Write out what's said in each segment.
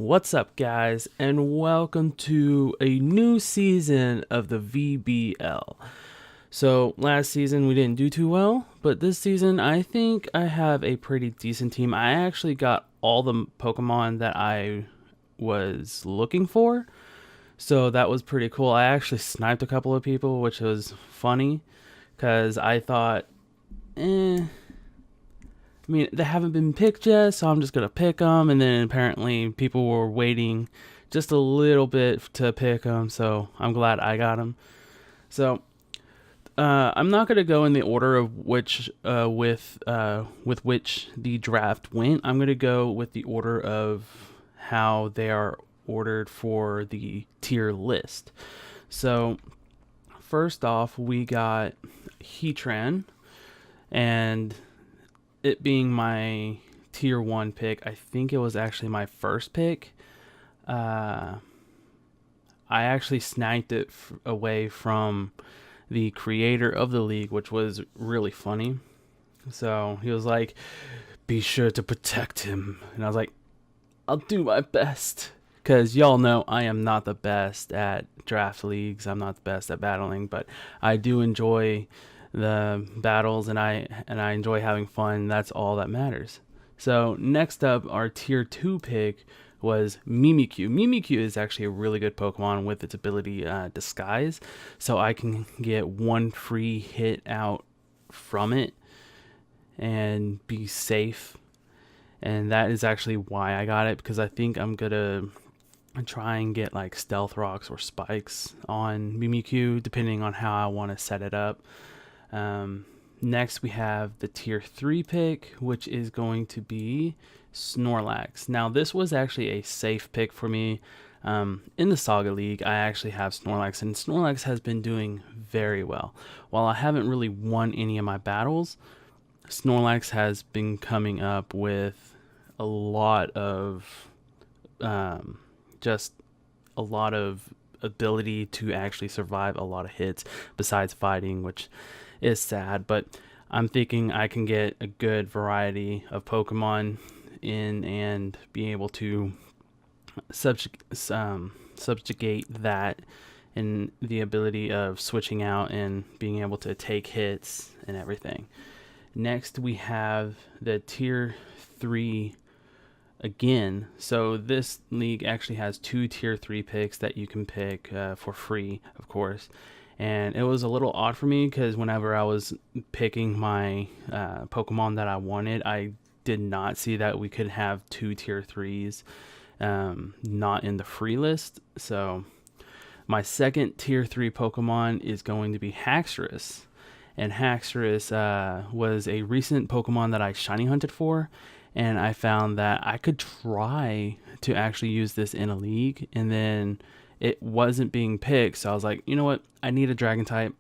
What's up, guys, and welcome to a new season of the VBL. So, last season we didn't do too well, but this season I think I have a pretty decent team. I actually got all the Pokemon that I was looking for, so that was pretty cool. I actually sniped a couple of people, which was funny, because I thought, I mean, they haven't been picked yet, so I'm just going to pick them. And then apparently people were waiting just a little bit to pick them, so I'm glad I got them. So I'm not going to go in the order of which with which the draft went. I'm going to go with the order of how they are ordered for the tier list. So first off, we got Heatran, and it being my tier 1 pick, I think it was actually my first pick. I actually sniped it away from the creator of the league, which was really funny. So he was like, be sure to protect him. And I was like, I'll do my best. Because y'all know I am not the best at draft leagues. I'm not the best at battling, but I do enjoy the battles, and I enjoy having fun. That's all that matters. So next up, our tier 2 pick was Mimikyu. Mimikyu is actually a really good Pokemon with its ability Disguise, so I can get one free hit out from it and be safe. And that is actually why I got it, because I think I'm gonna try and get like Stealth Rocks or Spikes on Mimikyu, depending on how I want to set it up. Next, we have the tier 3 pick, which is going to be Snorlax. Now, this was actually a safe pick for me. In the Saga League, I actually have Snorlax, and Snorlax has been doing very well. While I haven't really won any of my battles, Snorlax has been coming up with a lot of just a lot of ability to actually survive a lot of hits besides fighting, which is sad, but I'm thinking I can get a good variety of Pokemon in and be able to subjugate that, and the ability of switching out and being able to take hits and everything. Next, we have the tier 3 again. So this league actually has 2 tier 3 picks that you can pick for free, of course. And it was a little odd for me because whenever I was picking my Pokemon that I wanted, I did not see that we could have 2 tier 3s not in the free list. So my second tier 3 Pokemon is going to be Haxorus. And Haxorus was a recent Pokemon that I shiny hunted for. And I found that I could try to actually use this in a league, and then it wasn't being picked. So I was like, you know what? I need a dragon type.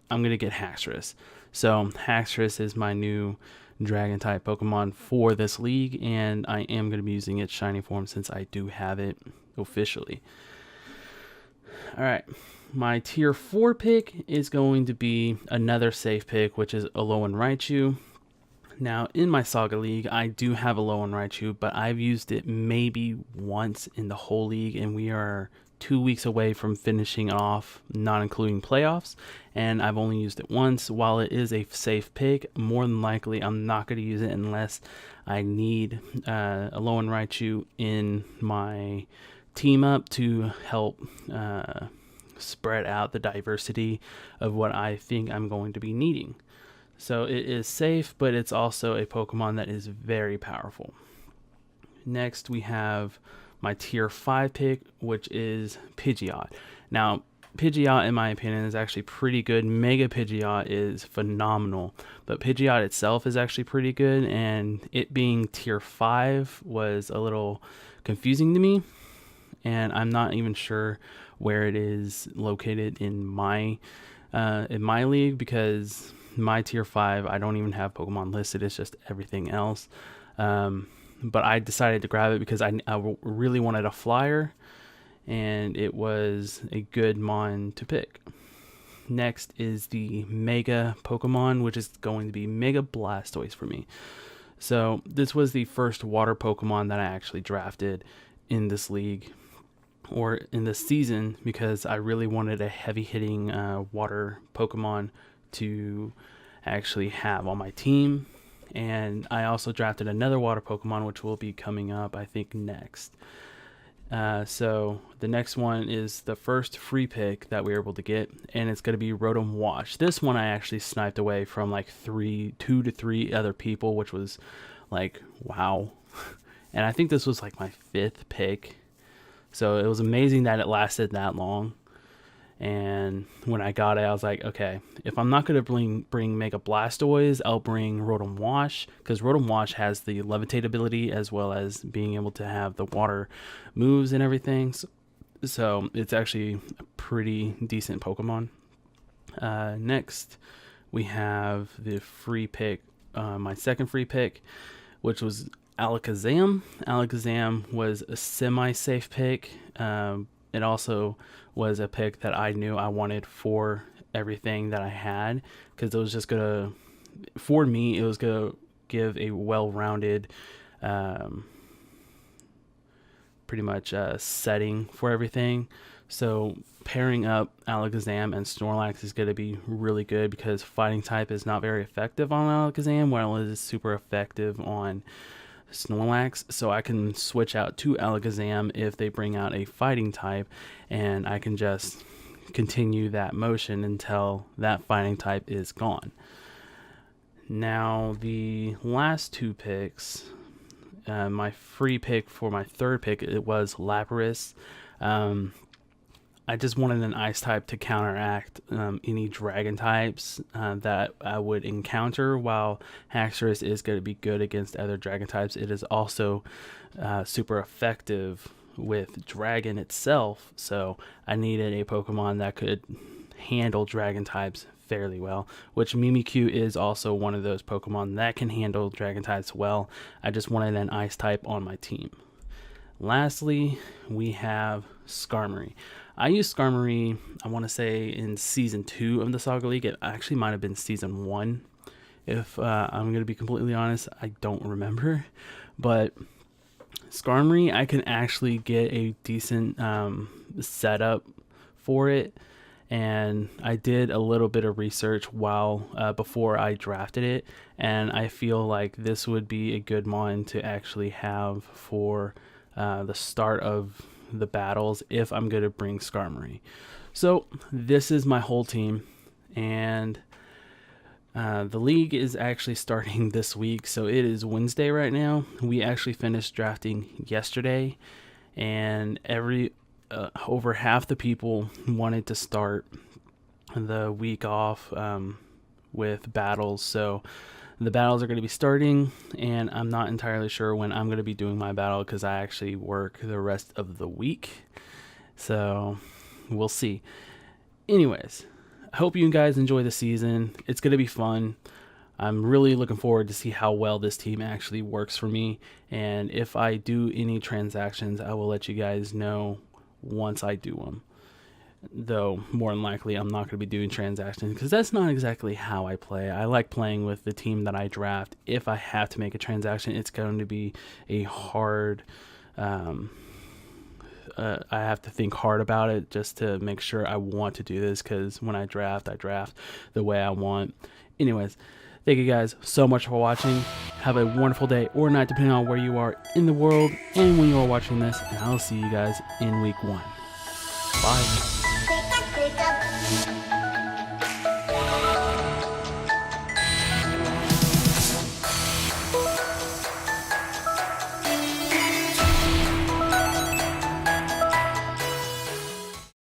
I'm going to get Haxorus. So Haxorus is my new dragon type Pokemon for this league, and I am going to be using its shiny form since I do have it officially. All right. My tier 4 pick is going to be another safe pick, which is Alolan Raichu. Now, in my Saga League, I do have Alolan Raichu, but I've used it maybe once in the whole league, and we are 2 weeks away from finishing off, not including playoffs, and I've only used it once. While it is a safe pick, more than likely I'm not going to use it unless I need Alolan Raichu in my team up to help spread out the diversity of what I think I'm going to be needing. So it is safe, but it's also a Pokemon that is very powerful. Next, we have my tier 5 pick, which is Pidgeot. Now, Pidgeot, in my opinion, is actually pretty good. Mega Pidgeot is phenomenal, but Pidgeot itself is actually pretty good, and it being tier 5 was a little confusing to me, and I'm not even sure where it is located in my league, because my tier 5, I don't even have Pokemon listed. It's just everything else. But I decided to grab it because I really wanted a flyer, and it was a good mon to pick. Next is the Mega Pokemon, which is going to be Mega Blastoise for me. So this was the first water Pokemon that I actually drafted. in this league or in this season because I really wanted a heavy hitting water Pokemon to actually have on my team. And I also drafted another water Pokemon, which will be coming up, I think, next. So the next one is the first free pick that we were able to get, and it's going to be Rotom Wash. This one I actually sniped away from like 2 to 3 other people, which was like, wow. And I think this was like my 5th pick. So it was amazing that it lasted that long. And when I got it, I was like, okay, if I'm not going to bring Mega Blastoise, I'll bring Rotom Wash, because Rotom Wash has the Levitate ability as well as being able to have the water moves and everything. So it's actually a pretty decent Pokemon. Next, we have the free pick, my second free pick, which was Alakazam. Alakazam was a semi-safe pick. It also was a pick that I knew I wanted for everything that I had, because it was just gonna, for me, it was gonna give a well-rounded, pretty much setting for everything. So pairing up Alakazam and Snorlax is gonna be really good, because fighting type is not very effective on Alakazam, while it is super effective on Snorlax. So I can switch out to Alakazam if they bring out a fighting type, and I can just continue that motion until that fighting type is gone. Now the last 2 picks, my free pick for my 3rd pick, it was Lapras. I just wanted an ice type to counteract any dragon types that I would encounter. While Haxorus is going to be good against other dragon types, it is also super effective with dragon itself. So I needed a Pokemon that could handle dragon types fairly well, which Mimikyu is also one of those Pokemon that can handle dragon types well. I just wanted an ice type on my team. Lastly, we have Skarmory. I used Skarmory, I want to say, in Season 2 of the Saga League. It actually might have been Season 1. If I'm going to be completely honest, I don't remember. But Skarmory, I can actually get a decent setup for it. And I did a little bit of research before I drafted it. And I feel like this would be a good mon to actually have for the start of the battles if I'm going to bring Skarmory. So this is my whole team, and the league is actually starting this week. So it is Wednesday right now. We actually finished drafting yesterday, and over half the people wanted to start the week off with battles. So the battles are going to be starting, and I'm not entirely sure when I'm going to be doing my battle, because I actually work the rest of the week. So we'll see. Anyways, I hope you guys enjoy the season. It's going to be fun. I'm really looking forward to see how well this team actually works for me. And if I do any transactions, I will let you guys know once I do them. Though more than likely I'm not going to be doing transactions, because that's not exactly how I play. I like playing with the team that I draft. If I have to make a transaction, it's going to be a hard I have to think hard about it just to make sure I want to do this, because when I draft the way I want. Anyways, thank you guys so much for watching. Have a wonderful day or night, depending on where you are in the world and when you are watching this, and I'll see you guys in week 1. Bye. Pick up.